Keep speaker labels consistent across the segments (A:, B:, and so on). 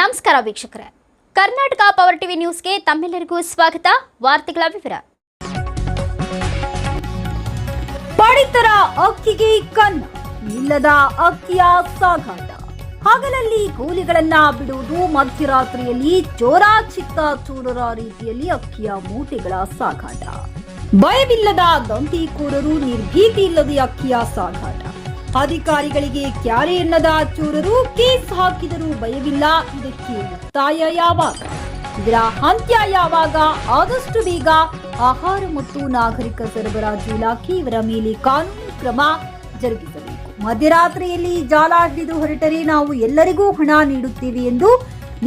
A: ನಮಸ್ಕಾರ ವೀಕ್ಷಕರೇ, Karnataka power TV ನ್ಯೂಸ್ಗೆ ತಮ್ಮೆಲ್ಲರಿಗೂ ಸ್ವಾಗತ. ವಾರ್ತೆಗಳ ವಿವರ.
B: ಪಡಿತರ ಅಕ್ಕಿಗೆ ಕನ್ನ ಇಲ್ಲದ ಅಕ್ಕಿಯ ಸಾಗಾಟ. ಹಗಲಲ್ಲಿ ಕೂಲಿಗಳನ್ನ ಬಿಡುವುದು, ಮಧ್ಯರಾತ್ರಿಯಲ್ಲಿ ಚೋರಾಚಿತ್ತ ಚೋರರ ರೀತಿಯಲ್ಲಿ ಅಕ್ಕಿಯ ಮೂಟೆಗಳ ಸಾಗಾಟ. ಭಯವಿಲ್ಲದ ದಂಧೆಕೋರರು, ನಿರ್ಭೀತಿ ಇಲ್ಲದೆ ಅಕ್ಕಿಯ ಸಾಗಾಟ. ಅಧಿಕಾರಿಗಳಿಗೆ ಕ್ಯಾರೆ ಎನ್ನದ ಚೋರರು ಕೇಸ್ ಹಾಕಿದರೂ ಭಯವಿಲ್ಲ. ಇದಕ್ಕೆ ಮುಕ್ತಾಯ ಯಾವಾಗ? ಇದರ ಅಂತ್ಯ ಯಾವಾಗ? ಆದಷ್ಟು ಬೇಗ ಆಹಾರ ಮತ್ತು ನಾಗರಿಕ ಸರಬರಾಜು ಇಲಾಖೆ ಇವರ ಮೇಲೆ ಕಾನೂನು ಕ್ರಮ ಜರುಗಿಸಬೇಕು. ಮಧ್ಯರಾತ್ರಿಯಲ್ಲಿ ಜಾಲ ಹಿಡಿದು ಹೊರಟರೆ ನಾವು ಎಲ್ಲರಿಗೂ ಹಣ ನೀಡುತ್ತೇವೆ ಎಂದು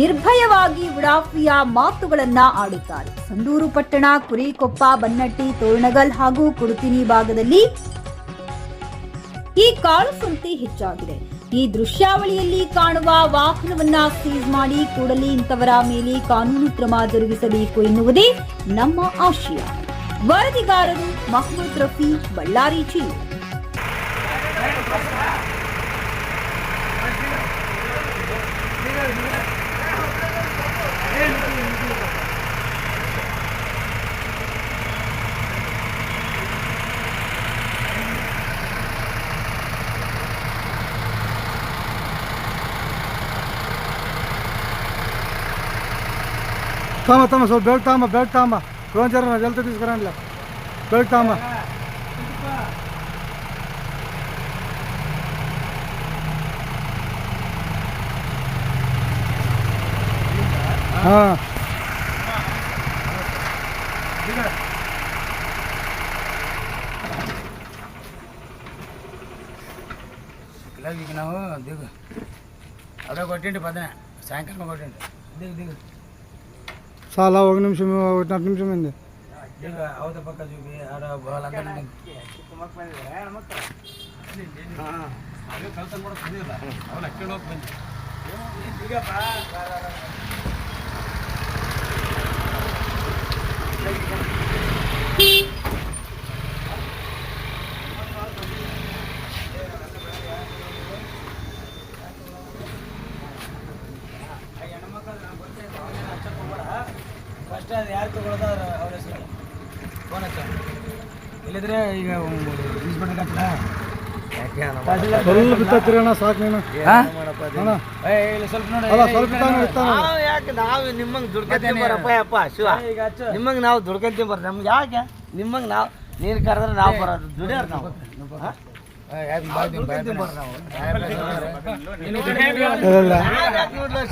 B: ನಿರ್ಭಯವಾಗಿ ಉಡಾಫಿಯ ಮಾತುಗಳನ್ನ ಆಡುತ್ತಾರೆ. ಸಂಡೂರು ಪಟ್ಟಣ, ಕುರಿಕೊಪ್ಪ, ಬನ್ನಟ್ಟಿ, ತೋರಣಗಲ್ ಹಾಗೂ ಕುಡುತಿನಿ ಭಾಗದಲ್ಲಿ ಈ ಕಾಳಸಂತೆ ಹೆಚ್ಚಾಗಿದೆ. ಈ ದೃಶ್ಯಾವಳಿಯಲ್ಲಿ ಕಾಣುವ ವಾಹನವನ್ನ ಸೀಸ್ ಮಾಡಿ ಕೂಡಲೇ ಇಂಥವರ ಮೇಲೆ ಕಾನೂನು ಕ್ರಮ ಜರುಗಿಸಬೇಕು ಎನ್ನುವುದೇ ನಮ್ಮ ಆಶಯ. ವರದಿಗಾರರು ಮಹಮ್ಮದ್ ರಫಿ, ಬಳ್ಳಾರಿ ಜಿಲ್ಲೆ.
C: తమ సో బెల్ట్ తాంబా రోన్ జర జల్ది తీసుకురండి బెల్ట్ తాంబా
D: పిల్లలకి ನಾವು దిగు అదే కొట్టిండి పదనే సాయంకాలం కొట్టిండి దిగు దిగు
C: చాలా ఒక నిమిషం అయింది.
D: అవత పక్క చూపి ఆడ వాళ్ళందరూ ಫಸ್ಟ್ ಅದು ಯಾರು ತಗೊಳ್ಳೋದು ಅವ್ರ ಹೆಸರು ಫೋನ್ ಹಚ್ಚ. ಇಲ್ಲಿದ್ರೆ ಈಗ ಇನ್ಸ್ಪೆಕ್ಟರ್
C: ಬಿತ್ತಣ್ಣ ಸಾಕು ನೀನು
D: ಸ್ವಲ್ಪ ನೋಡಿ
E: ಯಾಕೆ ನಾವು ನಿಮ್ಮಂಗೆ ದುಡ್ಕೊಂತೀವಿ ಬರಪ್ಪ ಅಪ್ಪ ಶಿವ, ನಿಮ್ಮಂಗೆ ನಾವು ದುಡ್ಕೊಂತೀವಿ ಬರ್ರಿ. ನಮ್ಗೆ ಯಾಕೆ ನಿಮ್ಮಂಗೆ ನಾವು ನೀರು ಕರೆದ್ರೆ ನಾವು ಬರೋದು ದುಡಿಯೋರು ನಾವು.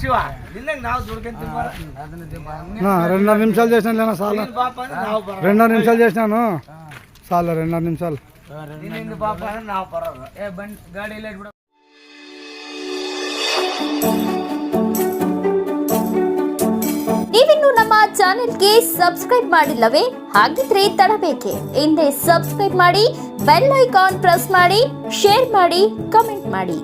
E: ಶಿವ ನಿನ್ನಂಗೆ ನಾವು దుడికంತೀವಿ బర.
C: 2.5 నిమిషాలు చేసినాను సార్, 2.5 నిమిషాలు చేసినాను సార్, 2.5 నిమిషాలు
E: పాప ನಾವು ಬರೋದು.
D: ಗಾಡಿ ಇಲ್ಲ ಬಿಡ.
A: ನೀವಿನ್ನು ನಮ್ಮ ಚಾನೆಲ್ಗೆ ಸಬ್ಸ್ಕ್ರೈಬ್ ಮಾಡಿಲ್ಲವೇ? ಹಾಗಿದ್ರೆ ತಡಬೇಕೆ? ಹಿಂದೆ ಸಬ್ಸ್ಕ್ರೈಬ್ ಮಾಡಿ, ಬೆಲ್ ಐಕಾನ್ ಪ್ರೆಸ್ ಮಾಡಿ, ಶೇರ್ ಮಾಡಿ, ಕಮೆಂಟ್ ಮಾಡಿ.